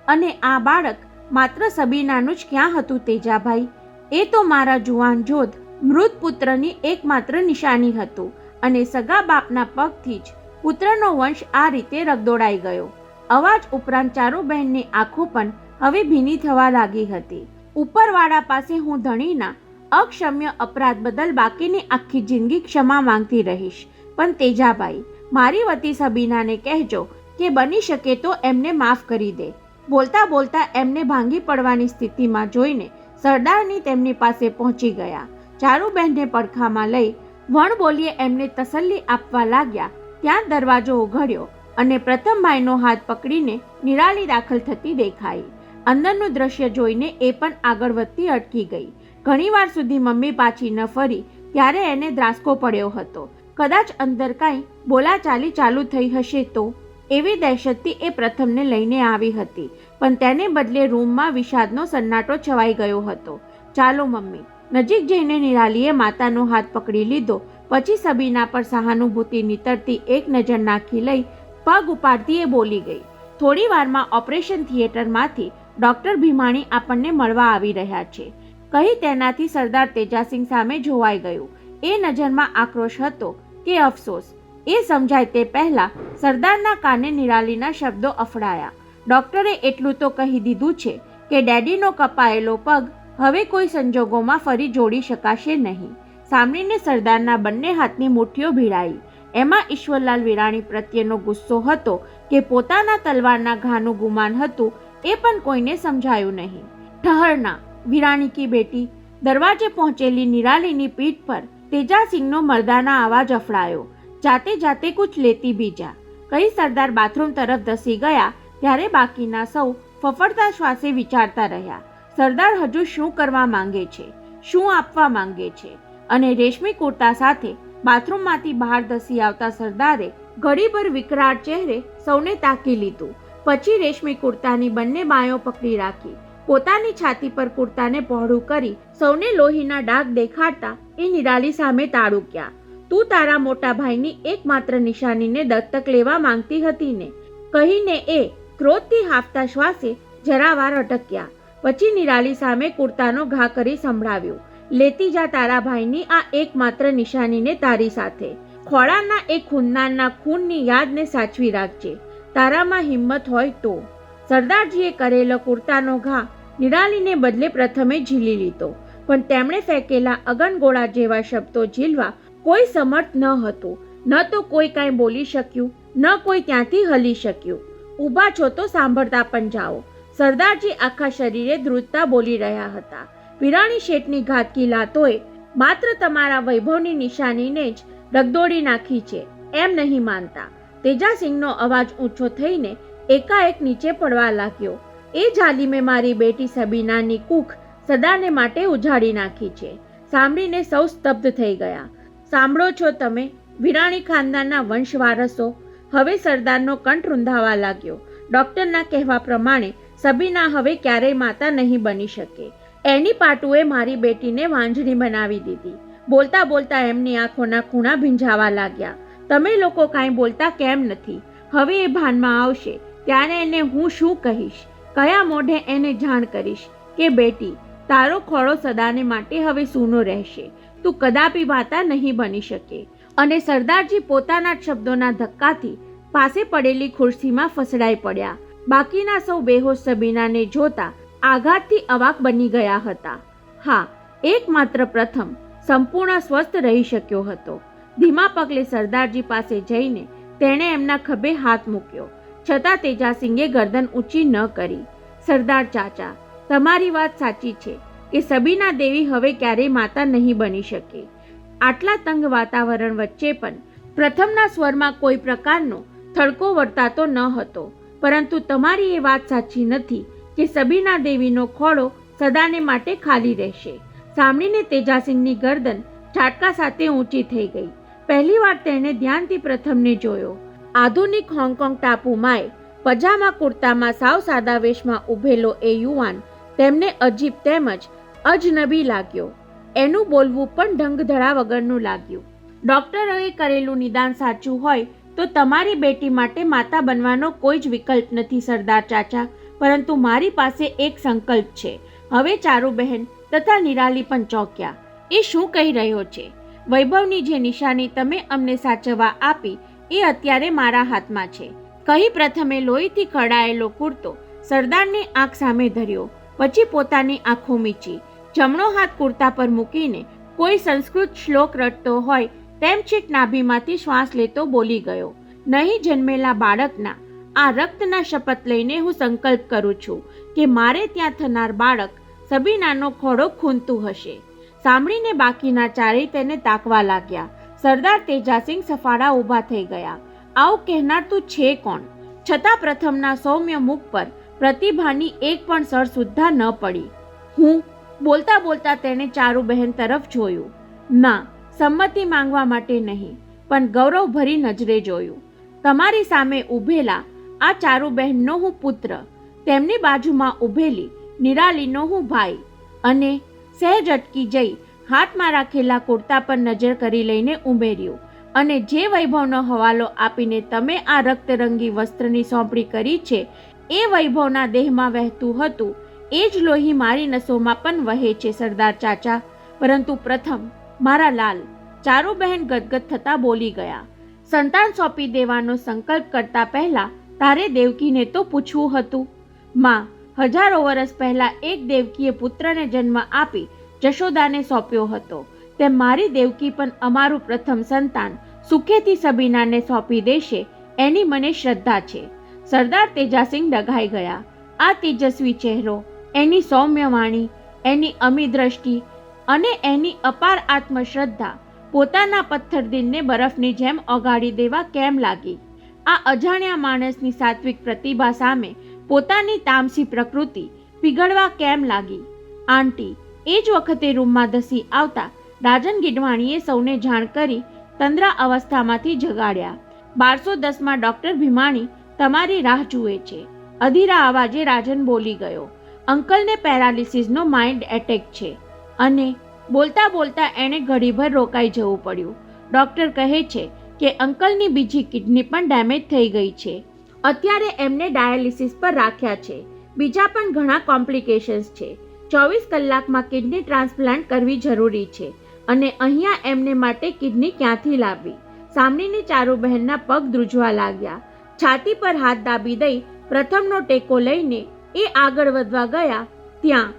અને આ બાળક માત્ર સબીનાનું જ ક્યાં હતું તેજાભાઈ? એ તો મારા જુવાન જોધ મૃત પુત્રની એકમાત્ર નિશાની હતું અને સગા બાપના પગથી જ પુત્રનો વંશ આ રીતે રગદોડાઈ ગયો. અવાજ ઉપરાંત ચારુબહેનની આંખો પણ હવે ભીની થવા લાગી હતી. ઉપરવાળા પાસે હું ધણીના અક્ષમ્ય અપરાધ બદલ બાકીની આખી જિંદગી ક્ષમા માંગતી રહીશ, પણ તેજાભાઈ મારી વતી સબીનાને કહેજો કે બની શકે તો એમને માફ કરી દે. બોલતા બોલતા એમને ભાંગી પડવાની સ્થિતિમાં જોઈને સરદારની તેમની પાસે પહોંચી ગયા. ચારુબહેનને પડખામાં લઈ વણ બોલીએ એમને તસલ્લી આપવા લાગ્યા. ત્યાં દરવાજો ઉઘડ્યો અને પ્રથમ ભાઈનો હાથ પકડીને નિરાલી દાખલ થતી દેખાઈ. અંદરનું દ્રશ્ય જોઈને એ પણ આગળ વધતી અટકી ગઈ. ઘણીવાર સુધી મમ્મી પાછી ન ફરી ત્યારે એને દ્રાસકો પડ્યો હતો. કદાચ અંદર કાંઈ બોલાચાલી ચાલુ થઈ હશે તો એવી દહેશતથી એ પ્રથમને લઈને આવી હતી, પણ તેને બદલે રૂમમાં વિષાદનો સન્નાટો છવાઈ ગયો હતો. ચાલો મમ્મી. નજીક જઈને નિરાલીએ માતાનો હાથ પકડી લીધો. પછી સબીના પર સહાનુભૂતિ નીતરતી એક નજર નાખી લઈ પગ ઉપાડતી એ બોલી ગઈ. થોડી વારમાં ઓપરેશન થિયેટરમાંથી ડોક્ટર ભીમાણી આપણને મળવા આવી રહ્યા છે, કહી તેનાથી સરદાર તેજાસિંહ સામે જોવાઈ ગયું. એ નજરમાં આક્રોશ હતો કે અફસોસ? એ સમજાય તે પહેલા સરદારના કાને નિરાલીના શબ્દો અફડાયા. ડોક્ટરે એટલું તો કહી દીધું છે કે ડેડીનો કપાયેલો પગ હવે કોઈ સંજોગોમાં ફરી જોડી શકાશે નહીં. સાંભળીને સરદારના બંને હાથની મુઠ્ઠીઓ ભીડાઈ. એમાં ઈશ્વરલાલ વિરાણી પ્રત્યેનો ગુસ્સો હતો કે પોતાના તલવારના ઘાનું ગુમાન હતું એ પણ કોઈને સમજાયું નહીં. ઠહરના વિરાણી કી બેટી. દરવાજે પહોંચેલી નિરાલીની પીઠ પર તેજાસિંહનો મર્દાના અવાજ અફડાયો. જાતે જાતે કુછ લેતી બીજા, કહી સરદાર બાથરૂમ તરફ ધસી ગયા. ત્યારે બાકીના સૌ ફફડતા શ્વાસે વિચારતા રહ્યા, સરદાર હજુ શું કરવા માંગે છે, શું આપવા માંગે છે? અને રેશમી કુર્તા સાથે બાથરૂમમાંથી બહાર ધસી આવતા સરદારે ઘડીભર વિકરાળ ચહેરે સૌને તાકી લીધું. પછી રેશમી કુર્તાની બંને બાંયો પકડી રાખી. પોતાની છાતી પર કુર્તાને પહોળું કરી સૌને લોહીના ડાઘ દેખાડતા એ નિરાલી સામે તાડુક્યા. તું તારા મોટા ભાઈની એકમાત્ર નિશાનીને દત્તક લેવા માંગતી હતી ને? કહીને એ ક્રોધથી હાંફતા શ્વાસે જરાવાર અટક્યા. પછી નિરાલી સામે કુર્તાનો ઘા કરી સંભળાવ્યું, લેતી જા તારા ભાઈની આ એકમાત્ર નિશાનીને તારી સાથે. ખોળાના એ ખૂનનારના ખૂનની યાદને સાચવી રાખજે, તારામાં હિંમત હોય તો. સરદારજીએ કરેલો કુર્તાનો ઘા નિરાલીને બદલે પ્રથમે ઝીલી લીધો, પણ તેમણે ફેંકેલા અગનગોળા જેવા શબ્દો ઝીલવા કોઈ સમર્થ ન હતું. ન તો કોઈ કાંઈ બોલી શક્યું, ન કોઈ ત્યાંથી હલી શક્યું. ઊભા છો તો સાંભળતા પણ જાઓ. સરદારજી આખા શરીરે ધ્રુજતા બોલી રહ્યા હતા. વિરાણી શેઠની ઘાતકી લાતોએ માત્ર તમારા વૈભવની નિશાનીને જ રગદોડી નાખી છે એમ નહીં માનતા. તેજાસિંહનો અવાજ ઊંચો થઈને એકાએક નીચે પડવા લાગ્યો. એ જાલિમે મારી બેટી સબીનાની કૂખ સદાને માટે ઉજાડી નાખી છે. સાંભળીને સૌ સ્તબ્ધ થઈ ગયા. સાંભળો છો તમે, વિરાણી ખાનદાનના વંશવારસો? હવે સરદારનો કંઠ રૂંધાવા લાગ્યો. ડૉક્ટરના કહેવા પ્રમાણે સબીના હવે ક્યારેય માતા નહીં બની શકે. એની પાટુએ મારી બેટીને વાંજણી બનાવી દીધી. બોલતા બોલતા એમની આંખોના ખૂણા ભીંજાવા લાગ્યા. તમે લોકો કાંઈ બોલતા કેમ નથી? હવે એ ભાનમાં આવશે ત્યારે એને હું શું કહીશ? કયા મોઢે એને જાણ કરીશ કે બેટી, તારો ખોળો સદાને માટે હવે સૂનો રહેશે. તું કદાપી માતા નહીં બની શકે. અને સરદારજી પોતાના જ શબ્દોના ધક્કાથી પાસે પડેલી ખુરશીમાં ફસડાઈ પડ્યા. બાકીના સૌ બેહોશ સબીનાને જોતા આઘાતથી અવાક બની ગયા હતા. હા, એકમાત્ર પ્રથમ સંપૂર્ણ સ્વસ્થ રહી શક્યો હતો. ધીમા પગલે સરદારજી પાસે જઈને તેણે એમના ખભે હાથ મૂક્યો, છતાં તેજાસિંગે ગરદન ઊંચી ન કરી. સરદાર ચાચા, તમારી વાત સાચી છે કે સબીના દેવી હવે ક્યારેય માતા નહીં બની શકે. આટલા તંગ વાતાવરણ વચ્ચે પણ પ્રથમના સ્વરમાં કોઈ પ્રકારનો થડકો વર્તાતો ન હતો. પરંતુ તમારી એ વાત સાચી નથી કે સબીના દેવીનો ખોળો સદાને માટે ખાલી રહેશે. સાંભળીને તેજાસિંહની ગરદન ઝાટકા સાથે ઊંચી થઈ ગઈ. પહેલીવાર તેણે ધ્યાનથી પ્રથમને જોયો. આધુનિક હોંગકોંગ ટાપુમાંય પજામા કુર્તામાં સાવ સાદા વેશમાં ઊભેલો એ યુવાન તેમને અજીબ તેમજ અજનબી લાગ્યો. એનું બોલવું પણ ઢંગધડા વગરનું લાગ્યું. ડૉક્ટરોએ કરેલું નિદાન સાચું હોય તો તમારી બેટી માટે માતા બનવાનો કોઈ જ વિકલ્પ નથી સરદાર ચાચા. પરંતુ મારી પાસે એક સંકલ્પ છે. હવે ચારુબહેન તથા નિરાલી પણ ચોંક્યા. એ શું કહી રહ્યો છે? વૈભવની જે નિશાની તમે અમને સાચવવા આપી એ અત્યારે મારા હાથમાં છે, કહી પ્રથમે લોહીથી ખરડાયેલો કુર્તો સરદારની આંખ સામે ધર્યો. પછી પોતાની આંખો મીચી જમણો હાથ કુર્તા પર મૂકીને કોઈ સંસ્કૃત શ્લોક રટતો હોય તેમ છેક નાભીમાંથી શ્વાસ લેતો બોલી ગયો. નહીં જન્મેલા બાળકના આ રક્તના શપથ લઈને હું સંકલ્પ કરું છું કે મારે ત્યાં થનાર બાળક સબીનાનો ખોળો ખૂંદતું હશે. સાંભળીને બાકીના ચારેય તેને તાકવા લાગ્યા. સરદાર તેજાસિંહ સફાળા ઊભા થઈ ગયા. આવું કહેનાર તું છે કોણ? છતાં પ્રથમના સૌમ્ય મુખ પર પ્રતિભાની એક પણ સર સુદ્ધા ન પડી. હું? બોલતા બોલતા તેણે ચારુબહેન તરફ જોયું. ના, સંમતિ માંગવા માટે નહીં, પણ ગૌરવભરી નજરે જોયું. તમારી સામે ઊભેલા આ ચારુબહેનનો હું પુત્ર, તેમની બાજુમાં ઊભેલી નિરાલીનો હું ભાઈ. અને સહેજ અટકી જઈ હાથમાં રાખેલા કુર્તા પર નજર કરી લઈને ઉમેર્યું, અને જે વૈભવનો હવાલો આપીને તમે આ રક્તરંગી વસ્ત્રની સોંપણી કરી છે એ વૈભવના દેહમાં વહેતું હતું એ જ લોહી મારી નસોમાં પણ વહે છે સરદાર ચાચા. પરંતુ પ્રથમ મારા લાલ, ચારુબહેન ગદગદ થતા બોલી ગયા. સંતાન સોંપી દેવાનો સંકલ્પ કરતા પહેલા તારે દેવકીને તો પૂછવું હતું. માં, હજારો વર્ષ પહેલા એક દેવકીએ પુત્રને જન્મ આપી જશોદાને સોંપ્યો હતો, તેમ મારી દેવકી પણ અમારું પ્રથમ સંતાન સુખેથી સબીનાને સોંપી દેશે એની મને શ્રદ્ધા છે. સરદાર તેજાસિંહ ડઘાઈ ગયા. આ તેજસ્વી ચહેરો, એની સૌમ્ય વાણી, એની અમી દ્રષ્ટિ અને એની અપાર આત્મશ્રદ્ધા પોતાના પથ્થરદિલને બરફની જેમ ઓગાળી દેવા કેમ લાગી? આ અજાણ્યા માણસની સાત્વિક પ્રતિભા સામે પોતાની તામસી પ્રકૃતિ પીગળવા કેમ લાગી? આંટી એ જ વખતે રૂમમાં ધસી આવતા રાજન ગીડવાણીએ સૌને જાણ કરી તંદ્રા અવસ્થામાંથી જગાડ્યા. 1210માં ડૉક્ટર ભીમાણી તમારી રાહ જુએ છે. અધીરા અવાજે રાજન બોલી ગયો. અંકલને પેરાલિસિસનો માઇન્ડ એટેક છે. અને બોલતા બોલતા એણે ઘડીભર રોકાઈ જવું પડ્યું. ડૉક્ટર કહે છે કે અંકલની બીજી કિડની પણ ડેમેજ થઈ ગઈ છે. અત્યારે એમને ડાયાલિસિસ પર રાખ્યા છે. બીજા પણ ઘણા કોમ્પ્લિકેશન્સ છે. 24 કલાકમાં કિડની ટ્રાન્સપ્લાન્ટ કરવી જરૂરી છે. અને અહીંયા એમને માટે કિડની ક્યાંથી લાવવી? સાંભળીને ચારુબહેનના પગ ધ્રુજવા લાગ્યા. છાતી પર હાથ દાબી દઈ પ્રથમનો ટેકો લઈને એ આગળ વધવા ગયા. ત્યાં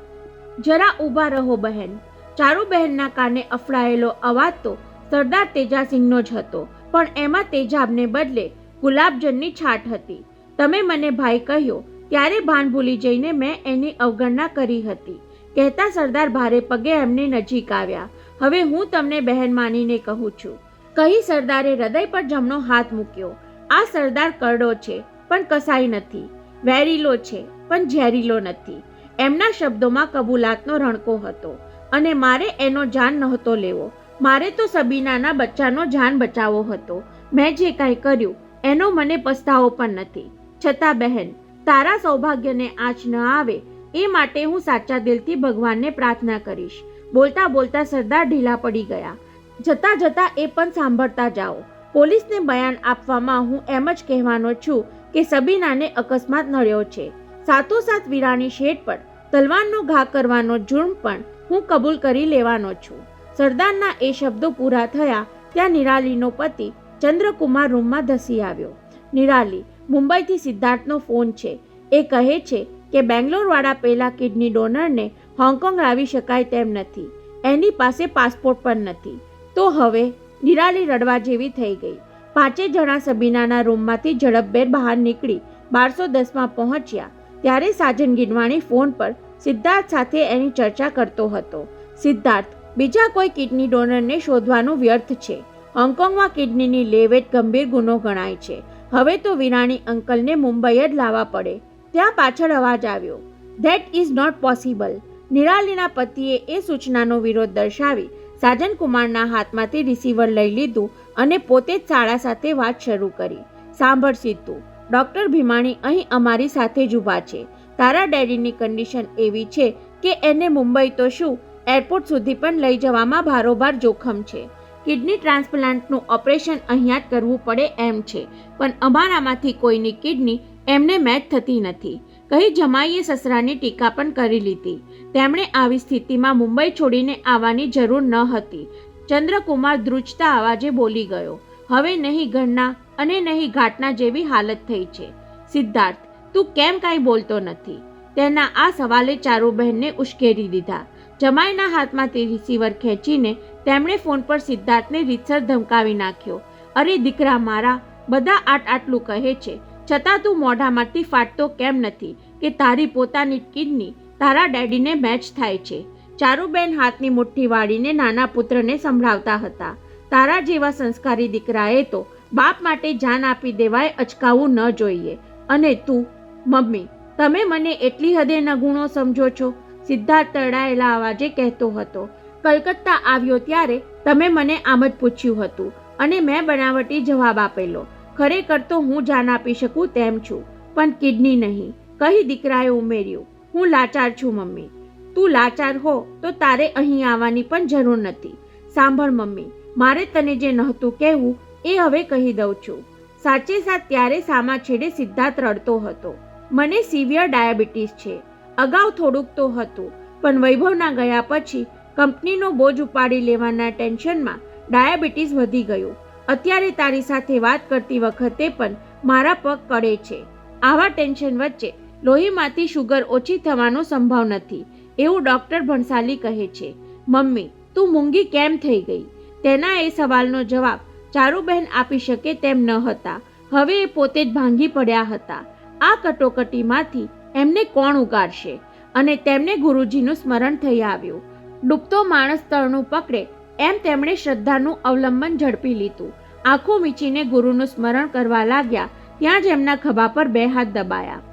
જરા ઊભા રહો બહેન. ચારુબહેનના કાને અફડાયેલો અવાજ તો સરદાર તેજાસિંહનો જ હતો, પણ એમાં તેજાબને બદલે ગુલાબજળની છાટ હતી. તમે મને ભાઈ કહ્યો ત્યારે ભાન ભૂલી જઈને મેં એની અવગણના કરી હતી, કહેતા સરદાર ભારે પગે એમને નજીક આવ્યા. હવે હું તમને બહેન માનીને કહું છું, કહી સરદારે હૃદય પર જમણો હાથ મૂક્યો. આ સરદાર કરડો છે પણ કસાઈ નથી, વેરીલો છે. પણ ઝેરીલો નથી. એમના શબ્દોમાં કબૂલાતનો રણકો હતો. અને મારે એનો જાન નહોતો લેવો. મારે તો સબીનાના બચ્ચાનો જાન બચાવવો હતો. મેં જે કાંઈ કર્યું એનો મને પસ્તાવો પણ નથી. છતાં બહેન, તારા સૌભાગ્યને આંચ ન આવે એ માટે હું સાચા દિલથી ભગવાનને પ્રાર્થના કરીશ. બોલતા બોલતા સરદાર ઢીલા પડી ગયા. જતાં જતાં એ પણ સાંભળતા જાઓ. પોલીસને બયાન આપવામાં હું એમ જ કહેવાનો છું કે સબીનાને અકસ્માત નડ્યો છે. સાથોસાથ વીરાણી શેઠ પર તલવારનો ઘા કરવાનો જુર્મ પણ હું કબૂલ કરી લેવાનો છું. સરદારના એ શબ્દો પૂરા થયા ત્યાં નિરાલીનો પતિ ચંદ્રકુમાર રૂમમાં ધસી આવ્યો. નિરાલી, મુંબઈથી સિદ્ધાર્થનો ફોન છે. એ કહે છે કે બેંગ્લોરવાળા પેલા કિડની ડોનરને હોંગકોંગ લાવી શકાય તેમ નથી. એની પાસે પાસપોર્ટ પણ નથી. તો હવે નિરાલી રડવા જેવી થઈ ગઈ. 5 જણા સબીનાના રૂમમાંથી ઝડપભેર બહાર નીકળી 1210માં પહોંચ્યા ત્યારે સાજન ગીનવાણી ફોન પર સિદ્ધાર્થ સાથે એની ચર્ચા કરતો હતો. સિદ્ધાર્થ, બીજા કોઈ કિડની ડોનરને શોધવાનું વ્યર્થ છે. હોંગકોંગમાં કિડનીની લેવેટ ગંભીર ગુનો ગણાય છે. હવે તો વીરાણી અંકલને મુંબઈ જ લાવવા પડે. ત્યાં પાછળ અવાજ આવ્યો. That is not possible. નિરાલીના પતિએ એ સૂચનાનો વિરોધ દર્શાવી સાજનકુમારના હાથમાંથી રિસીવર લઈ લીધું અને પોતે જ શાળા સાથે વાત શરૂ કરી. સાંભળ સિદ્ધુ, ડૉક્ટર ભીમાણી અહીં અમારી સાથે જ ઊભા છે. તારા ડેડીની કન્ડિશન એવી છે કે એને મુંબઈ તો શું એરપોર્ટ સુધી પણ લઈ જવામાં ભારોભાર જોખમ છે. કિડની ટ્રાન્સપ્લાન્ટનું ઓપરેશન અહીંયા જ કરવું પડે એમ છે, પણ અમારામાંથી કોઈની કિડની એમને મેચ થતી નથી. કહી જમાઈએ સસરાની ટીકા પણ કરી લીધી. તેમણે આવી સ્થિતિમાં મુંબઈ છોડીને આવવાની જરૂર ન હતી. ચંદ્રકુમાર ધ્રુજતા અવાજે બોલી ગયો. હવે નહીં ઘરના અને નહીં ઘાટના જેવી હાલત થઈ છે. સિદ્ધાર્થ, તું કેમ કાંઈ બોલતો નથી? તેના આ સવાલે ચારુબહેનને ઉશ્કેરી દીધા. જમાઈના હાથમાંથી રિસીવર ખેંચીને તેમણે ફોન પર સિદ્ધાર્થને રીતસર ધમકાવી નાખ્યો. અરે દીકરા મારા, બધા આટલું કહે છે, છતાં તું મોઢામાંથી ફાટતો કેમ નથી કે તારી પોતાની કિડની તારા ડેડીને મેચ થાય છે? ચારુબેન હાથની મુઠ્ઠી વાળીને નાના પુત્રને સંભળાવતા હતા. તારા જેવા સંસ્કારી દીકરાએ તો બાપ માટે જાન આપી દેવાય અચકાવવું ન જોઈએ. અને તું, મમ્મી, તમે મને એટલી હદે નગુણો સમજો છો? સિદ્ધાર્થ તરડાયેલા અવાજે કહેતો હતો. કલકત્તા આવ્યો ત્યારે તમે મને આમ જ પૂછ્યું હતું અને મેં બનાવટી જવાબ આપેલો. ખરેખર તો હું જાન આપી શકું તેમ છું, પણ કિડની નહીં, કહી દીકરાએ ઉમેર્યું. હું લાચાર છું મમ્મી. તું લાચાર હો તો તારે અહીં આવવાની પણ જરૂર નથી. સાંભળ મમ્મી, મારે તને જે નહોતું કહેવું એ હવે કહી દઉં છું. સાચે સાચ ત્યારે સામા છેડે સિદ્ધાર્થ રડતો હતો. મને સિવિયર ડાયાબિટીસ છે. અગાઉ થોડુંક તો હતું, પણ વૈભવના ગયા પછી કંપનીનો બોજ ઉપાડી લેવાના ટેન્શનમાં ડાયાબિટીસ વધી ગયું. અત્યારે તારી સાથે વાત કરતી વખતે પણ મારા પગ કળે છે. આવા ટેન્શન વચ્ચે લોહીમાંથી શુગર ઓછી થવાનો સંભવ નથી એવું ડૉક્ટર ભણસાલી કહે છે. મમ્મી, તું મૂંગી કેમ થઈ ગઈ? તેના એ સવાલનો જવાબ ચારુબહેન આપી શકે તેમ ન હતા. હવે એ પોતે જ ભાંગી પડ્યા હતા. આ કટોકટીમાંથી એમને કોણ ઉગારશે? અને તેમને ગુરુજીનું સ્મરણ થઈ આવ્યું. ડૂબતો માણસ તરણું પકડે એમ તેમણે શ્રદ્ધાનું અવલંબન ઝડપી લીધું. આંખો મીચીને ગુરુનું સ્મરણ કરવા લાગ્યા ત્યાં જ એમના ખભા પર 2 હાથ દબાયા.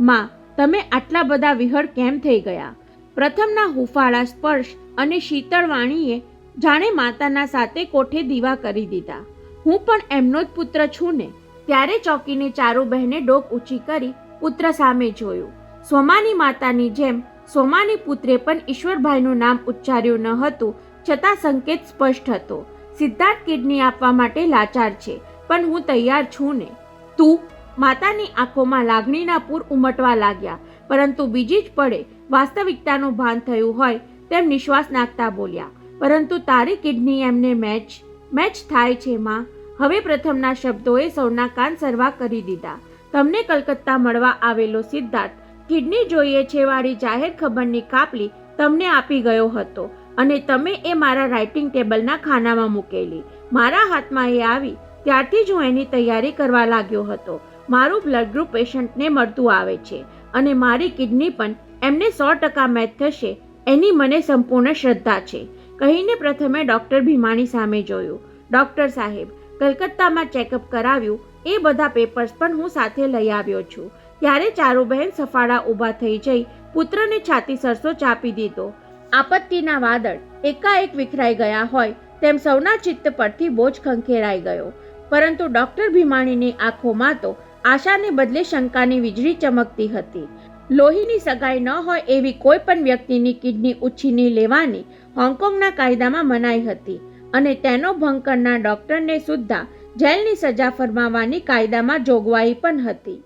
માં, તમે આટલા બધા વિહળ કેમ થઈ ગયા? પ્રથમના હુંફાળા સ્પર્શ અને શીતળ વાણીએ જાણે માતાના સાથે કોઠે દીવા કરી દીધા. હું પણ એમનો જ પુત્ર છું ને? ત્યારે ચોકીને ચારુબહેને ડોક ઊંચી કરી પુત્ર સામે જોયું. સોમાની માતાની જેમ સોમાની પુત્રે પણ ઈશ્વરભાઈનું નામ ઉચ્ચાર્યું ન હતું, છતાં સંકેત સ્પષ્ટ હતો. સિદ્ધાર્થ કિડની આપવા માટે લાચાર છે, પણ હું તૈયાર છું ને? તું? માતાની આંખોમાં લાગણીના પૂર ઉમટવા લાગ્યા, પરંતુ બીજી જ પળે વાસ્તવિકતાનું ભાન થયું હોય તેમ નિશ્વાસ નાખતા બોલ્યા. પરંતુ તારી કિડની એમને મેચ થાય છે માં. હવે પ્રથમના શબ્દોએ સૌના કાન સરવા કરી દીધા. તમને કલકત્તા મળવા આવેલો સિદ્ધાર્થ કિડની જોઈએ છે વાળી જાહેર ખબરની કાપલી તમને આપી ગયો હતો અને તમે એ મારા રાઇટિંગ ટેબલના ખાનામાં મૂકેલી. મારા હાથમાં એ આવી ત્યારથી જ હું એની તૈયારી કરવા લાગ્યો હતો. મારું બ્લડ ગ્રુપ પેશન્ટને મળતું આવે છે અને મારી કિડની પણ એમને 100% મેચ થશે એની મને સંપૂર્ણ શ્રદ્ધા છે, કહીને પ્રથમે ડૉક્ટર ભીમાણી સામે જોયું. ડૉક્ટર સાહેબ, કલકત્તામાં ચેકઅપ કરાવ્યું, એ બધા પેપર્સ પણ હું સાથે લઈ આવ્યો છું. ત્યારે ચારુબહેન સફાળા ઊભા થઈ જઈ પુત્રને છાતી સરસો ચાપી દીધો. આપત્તિના વાદળ એકાએક વિખરાઈ ગયા હોય તેમ સૌના ચિત્ત પરથી બોજ ખંખેરાઈ ગયો. પરંતુ ડોક્ટર ભીમાણીની આંખોમાં તો આશાને બદલે શંકાની વીજળી ચમકતી હતી. લોહીની સગાઈ ન હોય એવી કોઈ પણ વ્યક્તિની કિડની ઉછીની લેવાની હોંગકોંગના કાયદામાં મનાઈ હતી અને તેનો ભંગ કરનાર ડોક્ટરને સુદ્ધા જેલની સજા ફરમાવવાની કાયદામાં જોગવાઈ પણ હતી.